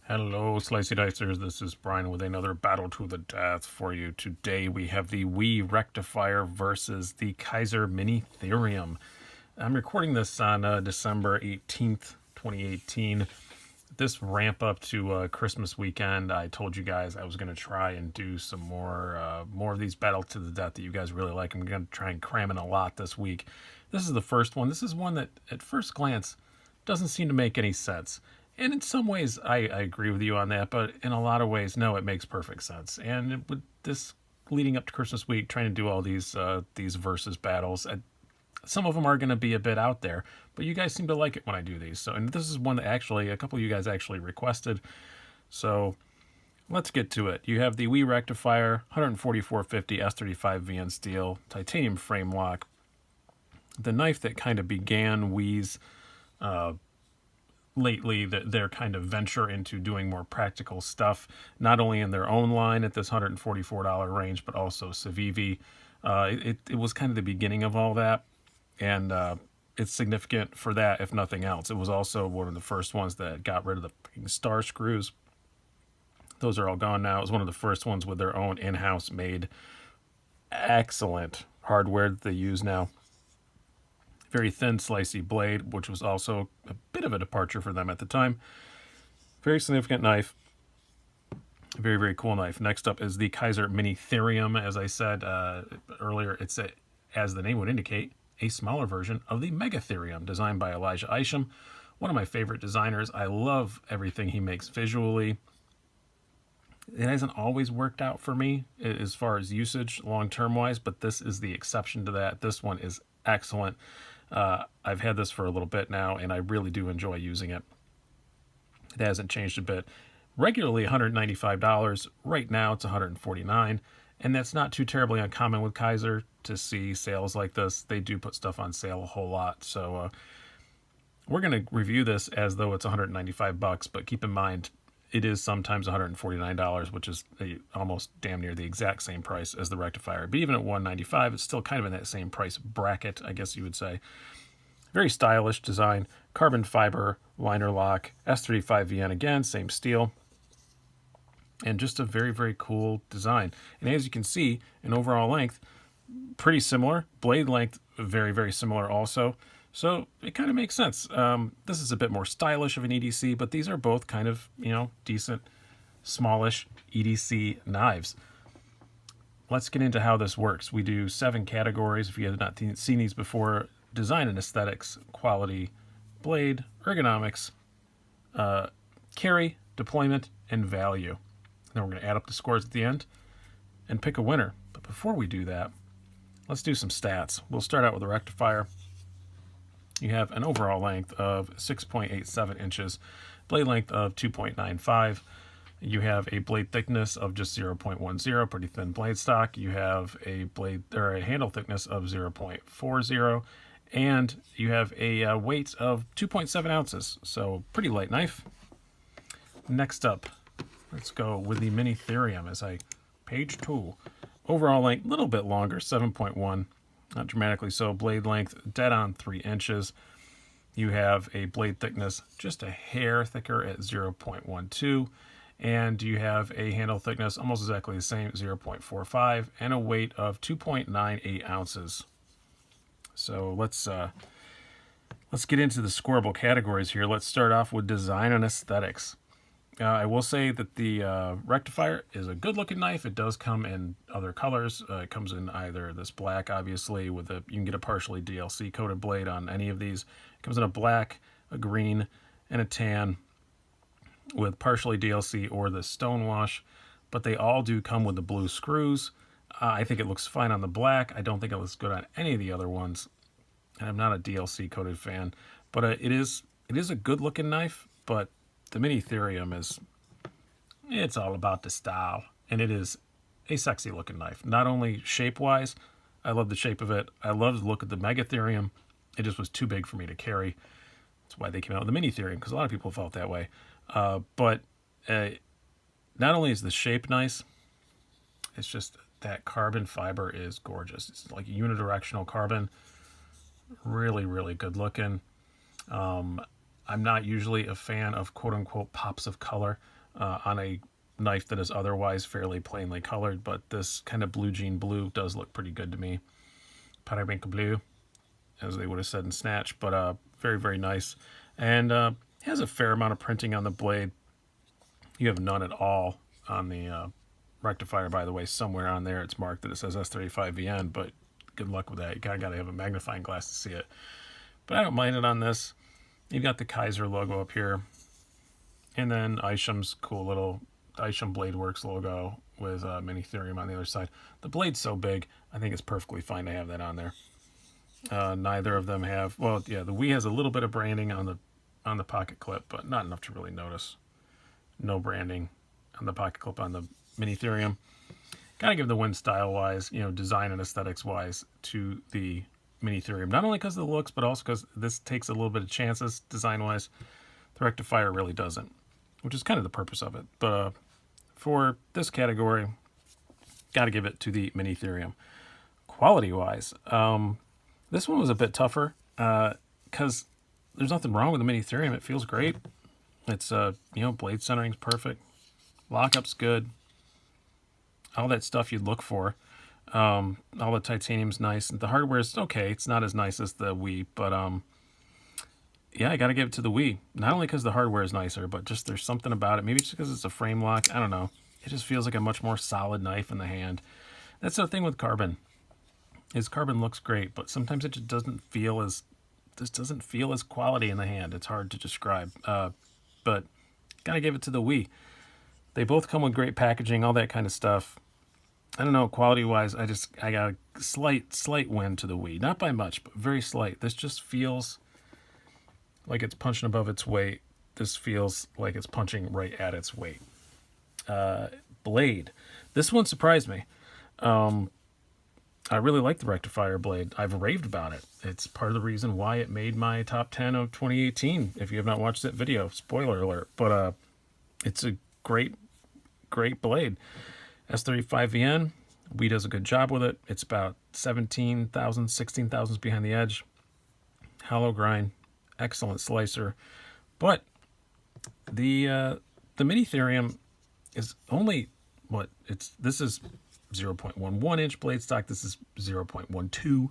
Hello, Slicey Dicers. This is Brian with another battle to the death for you. Today we have the Wii Rectifier versus the Kizer Minitherium. I'm recording this on December 18th, 2018. This ramp up to Christmas weekend, I told you guys I was going to try and do some more of these battle to the death that you guys really like. I'm going to try and cram in a lot this week. This is the first one. This is one that at first glance doesn't seem to make any sense. And in some ways, I agree with you on that, but in a lot of ways, no, it makes perfect sense. And with this leading up to Christmas week, trying to do all these versus battles, some of them are going to be a bit out there, but you guys seem to like it when I do these. So, and this is one that actually a couple of you guys actually requested. So let's get to it. You have the Wii Rectifier, 14450 S35 VN steel, titanium frame lock, the knife that kind of began Wii's lately, their kind of venture into doing more practical stuff, not only in their own line at this $144 range, but also Civivi. It was kind of the beginning of all that, and it's significant for that, if nothing else. It was also one of the first ones that got rid of the star screws. Those are all gone now. It was one of the first ones with their own in-house made excellent hardware that they use now. Very thin, slicey blade, which was also a bit of a departure for them at the time. Very significant knife. Very, very cool knife. Next up is the Kizer Minitherium. As I said earlier, it's, as the name would indicate, a smaller version of the Megatherium, designed by Elijah Isham, one of my favorite designers. I love everything he makes visually. It hasn't always worked out for me as far as usage long-term wise, but this is the exception to that. This one is excellent. I've had this for a little bit now, and I really do enjoy using it. It hasn't changed a bit. Regularly $195. Right now it's $149, and that's not too terribly uncommon with Kizer to see sales like this. They do put stuff on sale a whole lot, so we're going to review this as though it's $195, but keep in mind it is sometimes $149, which is almost damn near the exact same price as the Rectifier. But even at $195, it's still kind of in that same price bracket, I guess you would say. Very stylish design, carbon fiber liner lock, S35VN again, same steel, and just a very, very cool design. And as you can see, in overall length, pretty similar. Blade length, very, very similar also. So it kind of makes sense. This is a bit more stylish of an EDC, but these are both kind of, decent, smallish EDC knives. Let's get into how this works. We do 7 categories. If you have not seen these before: design and aesthetics, quality, blade, ergonomics, carry, deployment, and value. Then we're going to add up the scores at the end and pick a winner. But before we do that, let's do some stats. We'll start out with the Rectifier. You have an overall length of 6.87 inches, blade length of 2.95. You have a blade thickness of just 0.10, pretty thin blade stock. You have a handle thickness of 0.40, and you have a weight of 2.7 ounces, so pretty light knife. Next up, let's go with the Minitherium as page 2. Overall length, a little bit longer, 7.1. Not dramatically so. Blade length, dead on 3 inches. You have a blade thickness just a hair thicker at 0.12. And you have a handle thickness almost exactly the same, 0.45. And a weight of 2.98 ounces. So let's get into the scoreable categories here. Let's start off with design and aesthetics. I will say that the Rectifier is a good-looking knife. It does come in other colors. It comes in either this black, obviously, you can get a partially DLC-coated blade on any of these. It comes in a black, a green, and a tan with partially DLC or the stonewash. But they all do come with the blue screws. I think it looks fine on the black. I don't think it looks good on any of the other ones. And I'm not a DLC-coated fan. But it is a good-looking knife, but the Minitherium it's all about the style, and it is a sexy looking knife. Not only shape wise, I love the shape of it. I love the look of the Megatherium. It just was too big for me to carry. That's why they came out with the Minitherium, because a lot of people felt that way. But not only is the shape nice, it's just that carbon fiber is gorgeous. It's like unidirectional carbon. Really, really good looking. I'm not usually a fan of quote-unquote pops of color on a knife that is otherwise fairly plainly colored, but this kind of blue jean blue does look pretty good to me. Periwinkle blue, as they would have said in Snatch, but very, very nice. And has a fair amount of printing on the blade. You have none at all on the Rectifier, by the way. Somewhere on there it's marked that it says S35VN, but good luck with that. You kind of got to have a magnifying glass to see it. But I don't mind it on this. You've got the Kizer logo up here. And then Isham's cool little Isham Blade Works logo with Minitherium on the other side. The blade's so big, I think it's perfectly fine to have that on there. Neither of them have, well, yeah, the Wii has a little bit of branding on the pocket clip, but not enough to really notice. No branding on the pocket clip on the Minitherium. Gotta give the win style-wise, design and aesthetics-wise to the Minitherium. Not only because of the looks, but also because this takes a little bit of chances design-wise. The Rectifier really doesn't, which is kind of the purpose of it. But for this category, gotta give it to the Minitherium. Quality-wise, this one was a bit tougher because there's nothing wrong with the Minitherium. It feels great. It's, blade centering's perfect. Lockup's good. All that stuff you'd look for. All the titanium's nice. The hardware's okay. It's not as nice as the Wii, but yeah, I got to give it to the Wii. Not only because the hardware is nicer, but just there's something about it. Maybe it's because it's a frame lock. I don't know. It just feels like a much more solid knife in the hand. That's the thing with carbon. Is carbon looks great, but sometimes it just doesn't feel as quality in the hand. It's hard to describe. But gotta give it to the Wii. They both come with great packaging, all that kind of stuff. I don't know, quality-wise, I got a slight win to the Wii. Not by much, but very slight. This just feels like it's punching above its weight. This feels like it's punching right at its weight. Blade. This one surprised me. I really like the Rectifier blade. I've raved about it. It's part of the reason why it made my top 10 of 2018. If you have not watched that video, spoiler alert. But it's a great blade. S35VN, Wii does a good job with it. It's about 17,000, 16,000 behind the edge. Hollow grind, excellent slicer. But the Minitherium is only this is 0.11 inch blade stock. This is 0.12.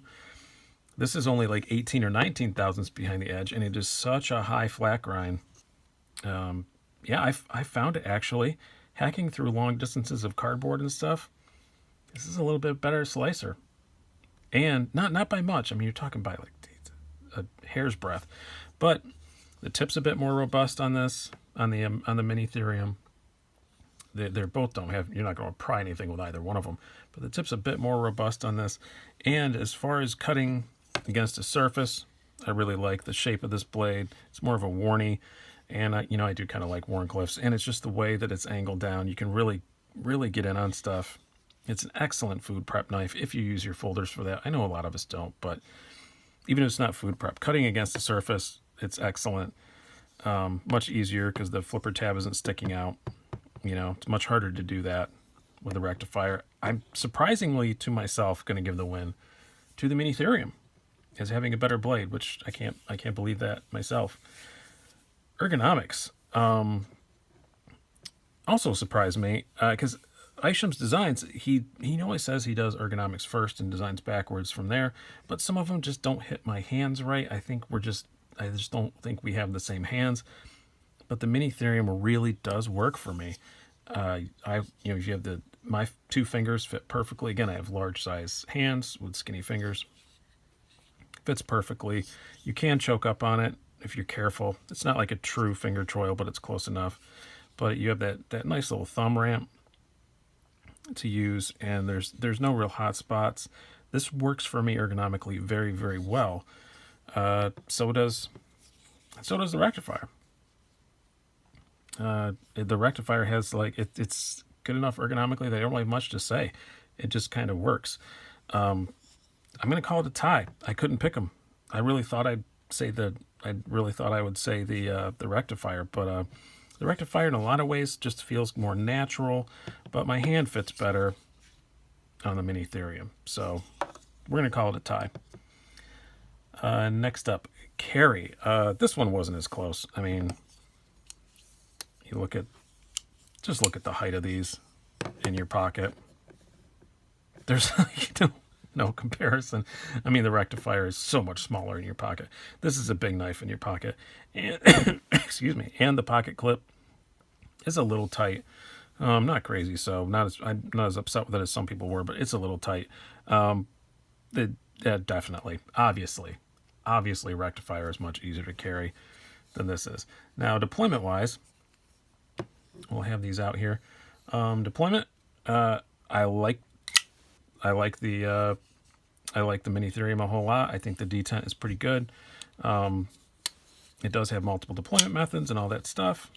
This is only like 18 or 19 thousandths behind the edge, and it is such a high flat grind. Yeah, I found it actually hacking through long distances of cardboard and stuff. This is a little bit better slicer, and not by much. I mean, you're talking by like a hair's breadth, but the tip's a bit more robust on this on the Minitherium. They're both don't have, you're not going to pry anything with either one of them, but the tip's a bit more robust on this. And as far as cutting against a surface, I really like the shape of this blade. It's more of a Warney, and I do kind of like Warncliffe's, and it's just the way that it's angled down. You can really get in on stuff. It's an excellent food prep knife if you use your folders for that. I know a lot of us don't, but even if it's not food prep, cutting against the surface, it's excellent. Much easier because the flipper tab isn't sticking out. It's much harder to do that with the Rectifier. I'm surprisingly to myself going to give the win to the Minitherium as having a better blade, which I can't believe that myself. Ergonomics also surprised me because Isham's designs, he always says he does ergonomics first and designs backwards from there, but some of them just don't hit my hands right. I just don't think we have the same hands. But the Minitherium really does work for me. If you have my two fingers fit perfectly. Again, I have large size hands with skinny fingers. Fits perfectly. You can choke up on it if you're careful. It's not like a true finger choil, but it's close enough. But you have that nice little thumb ramp to use, and there's no real hot spots. This works for me ergonomically very, very well. So does the Rectifier. The Rectifier has it's good enough ergonomically that I don't have much to say. It just kind of works. I'm gonna call it a tie. I couldn't pick them. I really thought I would say the Rectifier, but the Rectifier in a lot of ways just feels more natural, but my hand fits better on the Minitherium. So we're gonna call it a tie. Next up, Carry. This one wasn't as close. I mean, you just look at the height of these in your pocket. There's no comparison. I mean, the Rectifier is so much smaller in your pocket. This is a big knife in your pocket. And excuse me. And the pocket clip is a little tight. Not crazy, so I'm not as upset with it as some people were, but it's a little tight. Yeah, definitely, obviously, Rectifier is much easier to carry than this is. Now, deployment-wise, we'll have these out here. Deployment, I like the Minitherium a whole lot. I think the detent is pretty good. It does have multiple deployment methods and all that stuff.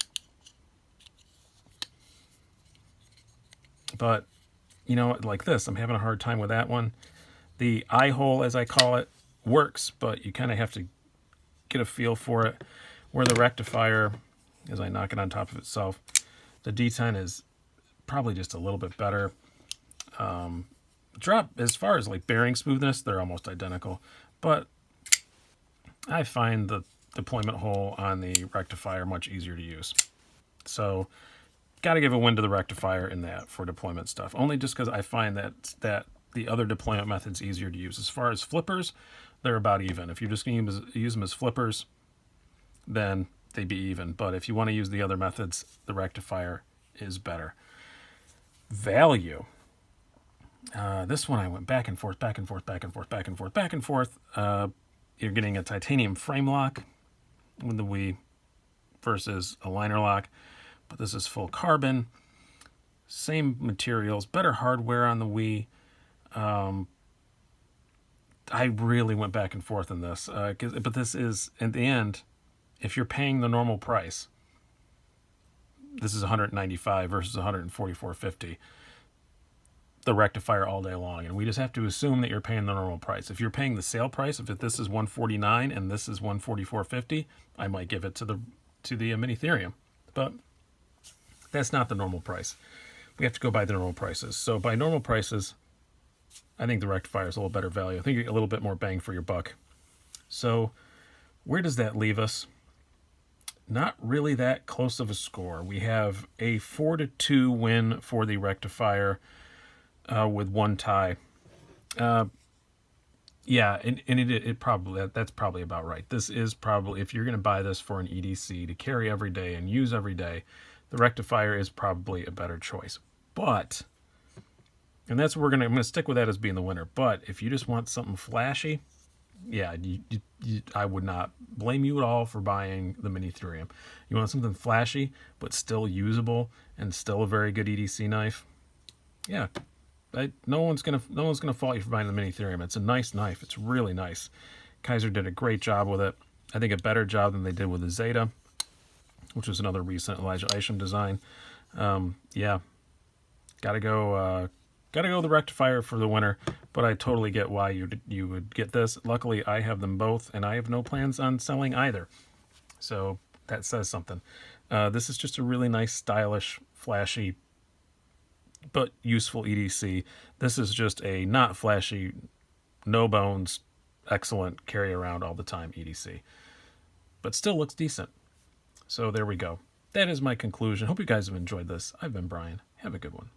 But, you know, like this, I'm having a hard time with that one. The eye hole, as I call it, works, but you kind of have to get a feel for it. Where the Rectifier, as I knock it on top of itself, the detent is probably just a little bit better. Drop, as far as like bearing smoothness, they're almost identical. But I find the deployment hole on the Rectifier much easier to use. So, got to give a win to the Rectifier in that for deployment stuff. Only just because I find that the other deployment method's easier to use. As far as flippers, they're about even. If you're just going to use them as flippers, then they'd be even. But if you want to use the other methods, the Rectifier is better. Value. This one I went back and forth. You're getting a titanium frame lock with the Wii versus a liner lock. But this is full carbon. Same materials, better hardware on the Wii. I really went back and forth on this. But this is, in the end, if you're paying the normal price, this is $195 versus $144.50. The Rectifier all day long, and we just have to assume that you're paying the normal price. If you're paying the sale price, if this is $149 and this is $144.50, I might give it to the Minitherium, but that's not the normal price. We have to go by the normal prices. So by normal prices, I think the Rectifier is a little better value. I think you get a little bit more bang for your buck. So where does that leave us? Not really that close of a score. We have a 4-2 win for the Rectifier. With one tie. Yeah, and it probably, that's probably about right. This is probably, if you're going to buy this for an EDC to carry every day and use every day, the Rectifier is probably a better choice. But, and that's what I'm going to stick with that as being the winner. But if you just want something flashy, yeah, I would not blame you at all for buying the Minitherium. You want something flashy, but still usable and still a very good EDC knife? Yeah. No one's gonna fault you for buying the Minitherium. It's a nice knife. It's really nice. Kizer did a great job with it. I think a better job than they did with the Zeta, which was another recent Elijah Isham design. Yeah, gotta go the Rectifier for the winner. But I totally get why you would get this. Luckily, I have them both, and I have no plans on selling either. So that says something. This is just a really nice, stylish, flashy, but useful EDC. This is just a not flashy, no bones, excellent carry around all the time EDC, but still looks decent. So there we go. That is my conclusion. Hope you guys have enjoyed this. I've been Brian. Have a good one.